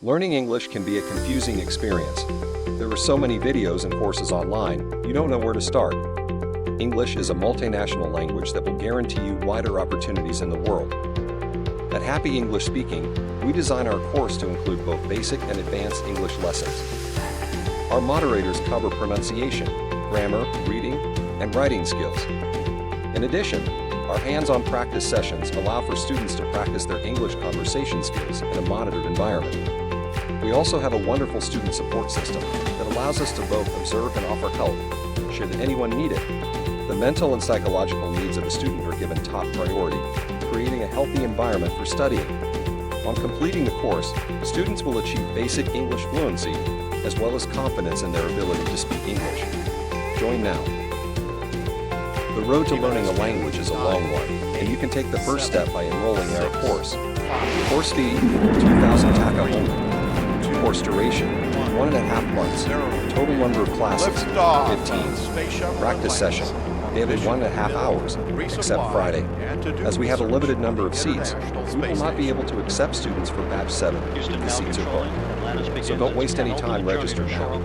Learning English can be a confusing experience. There are so many videos and courses online, you don't know where to start. English is a multinational language that will guarantee you wider opportunities in the world. At Happy English Speaking, we design our course to include both basic and advanced English lessons. Our moderators cover pronunciation, grammar, reading, and writing skills. In addition, our hands-on practice sessions allow for students to practice their English conversation skills in a monitored environment. We also have a wonderful student support system that allows us to both observe and offer help, should anyone need it. The mental and psychological needs of a student are given top priority, creating a healthy environment for studying. On completing the course, students will achieve basic English fluency, as well as confidence in their ability to speak English. Join now. The road to learning a language is a long one, and you can take the first step by enrolling in our course. Course fee, 2,000 taka only. Course duration, 1.5 months. Total number of classes, 15. Practice session, daily 1.5 hours, except Friday. As we have a limited number of seats, we will not be able to accept students for batch 7 if the seats are booked. So don't waste any time registering now.